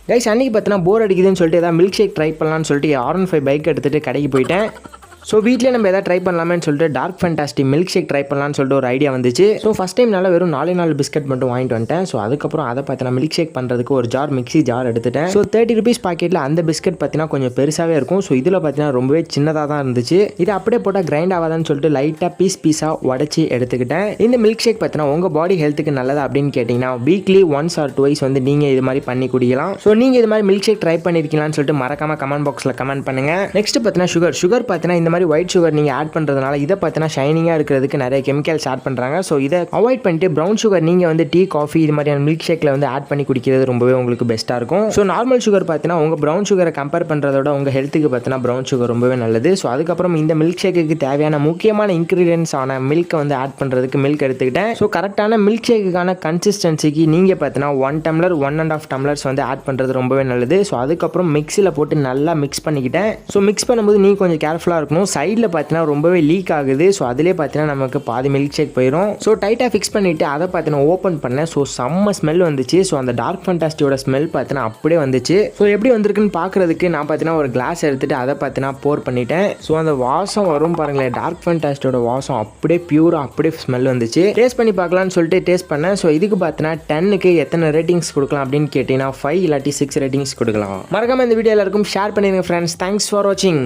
Guys அன்றைக்கி பார்த்தீங்கன்னா போர் அடிக்குதுன்னு சொல்லிட்டு ஏதாவது மில்க் ஷேக் ட்ரை பண்ணலான்னு சொல்லிட்டு R15 பைக் எடுத்துகிட்டு கடைக்கு போயிட்டேன். ஸோ வீட்டிலே நம்ம எதாவது ட்ரை பண்ணலாமேன்னு சொல்லிட்டு டார்க் ஃபேண்டாஸ்டி மில்க் ஷேக் ட்ரை பண்ணலான்னு சொல்லிட்டு ஒரு ஐடியா வந்துச்சு. ஸோ ஃபஸ்ட் டைம் நல்லா வெறும் 4 பிஸ்கட் மட்டும் வாங்கிட்டு வந்துட்டேன். ஸோ அதுக்கப்புறம் அதை பார்த்தீங்கன்னா மில்க் ஷேக் பண்ணுறதுக்கு ஒரு மிக்ஸி ஜார் எடுத்துட்டேன். ஸோ 30 rupees பாக்கெட்டில் அந்த பிஸ்கட் பார்த்தீங்கன்னா கொஞ்சம் பெருசாகவே இருக்கும். ஸோ இதில் பார்த்தீங்கன்னா ரொம்பவே சின்னதாக தான் இருந்துச்சு. இது அப்படியே போட்டால் கிரைண்ட் ஆகாதான்னு சொல்லிட்டு லைட்டாக பீஸாக உடச்சி எடுத்துக்கிட்டேன். இந்த மில்க் ஷேக் பார்த்தீங்கன்னா உங்கள் பாடி ஹெல்த்துக்கு நல்லதா அப்படின்னு கேட்டிங்கன்னா வீக்லி 1 or 2 வந்து நீங்கள் இது மாதிரி பண்ணி குடிக்கலாம். ஸோ நீங்கள் இது மாதிரி மில்க் ஷேக் ட்ரை பண்ணியிருக்கீங்களான்னு சொல்லிட்டு மறக்காமல் கமெண்ட் பாக்ஸில் கமெண்ட் பண்ணுங்கள். நெக்ஸ்ட் பார்த்தீங்கன்னா சுகர் பார்த்தீங்கன்னா இந்த மாதிரி ஒயிட் சுகர் நீங்கள் ஆட் பண்ணுறதுனால இதை பார்த்தீங்கன்னா ஷைனிங்காக இருக்கிறதுக்கு நிறைய கெமிக்கல்ஸ் ஆட் பண்ணுறாங்க. ஸோ இதை அவாய்ட் பண்ணிட்டு ப்ரௌன் சுகர் நீங்கள் வந்து டீ காஃபி இது மாதிரியான மில்க் ஷேக்கில் வந்து ஆட் பண்ணி குடிக்கிறது ரொம்பவே உங்களுக்கு பெஸ்ட்டாக இருக்கும். ஸோ நார்மல் சுகர் பார்த்தீங்கன்னா உங்கள் ப்ரௌன் சுகரை கம்பேர் பண்ணுறதோட உங்கள் ஹெல்த்துக்கு பார்த்தீங்கன்னா ப்ரௌன் சுகர் ரொம்பவே நல்லது. ஸோ அதுக்கப்புறம் இந்த மில்க் ஷேக்குக்கு தேவையான முக்கியமான இன்க்ரீடியன்ஸ் ஆன மில்கை வந்து ஆட் பண்ணுறதுக்கு மில்க் எடுத்துக்கிட்டேன். ஸோ கரெக்டான மில்க் ஷேக்குக்கான கன்சிஸ்டன்சிக்கு நீங்கள் பார்த்தீங்கன்னா 1 tumbler 1.5 tumblers வந்து ஆட் பண்ணுறது ரொம்பவே நல்லது. ஸோ அதுக்கப்புறம் மிக்ஸியில் போட்டு நல்லா மிக்ஸ் பண்ணிக்கிட்டேன். ஸோ மிக்ஸ் பண்ணும்போது நீங்கள் கொஞ்சம் கேர்ஃபுல்லாக இருக்கணும். சைடில் பார்த்தீங்கன்னா ரொம்பவே லீக் ஆகுது. ஸோ அதிலே பார்த்தீங்கன்னா நமக்கு பாதி மில்க் ஷேக் போயிடும். ஸோ டைட்டாக ஃபிக்ஸ் பண்ணிவிட்டு அதை பார்த்தீங்கன்னா ஓப்பன் பண்ணேன். ஸோ செம்ம ஸ்மெல் வந்துச்சு. ஸோ அந்த டார்க் ஃபேண்டாஸ்டியோட ஸ்மெல் பார்த்தீங்கன்னா அப்படியே வந்துச்சு. ஸோ எப்படி வந்திருக்குன்னு பார்க்குறதுக்கு நான் பார்த்தீங்கன்னா ஒரு கிளாஸ் எடுத்துகிட்டு அதை பார்த்தீங்கன்னா போர் பண்ணிட்டேன். ஸோ அந்த வாசம் வரும் பாருங்களேன், டார்க் ஃபேண்டாஸ்டியோட வாசம் அப்படியே பியூராக அப்படியே ஸ்மெல் வந்துச்சு. டேஸ்ட் பண்ணி பார்க்கலான்னு சொல்லிட்டு டேஸ்ட் பண்ணேன். ஸோ இதுக்கு பார்த்தீங்கன்னா 10க்கு எத்தனை ரேட்டிங்ஸ் கொடுக்கலாம் அப்படின்னு கேட்டிங்கன்னா 5 இல்லாட்டி 6 ரேட்டிங்ஸ் கொடுக்கலாம். மறக்காம இந்த வீடியோ எல்லாருக்கும் ஷேர் பண்ணிடுங்க ஃப்ரெண்ட்ஸ். தேங்க்ஸ் ஃபார் வாட்சிங்.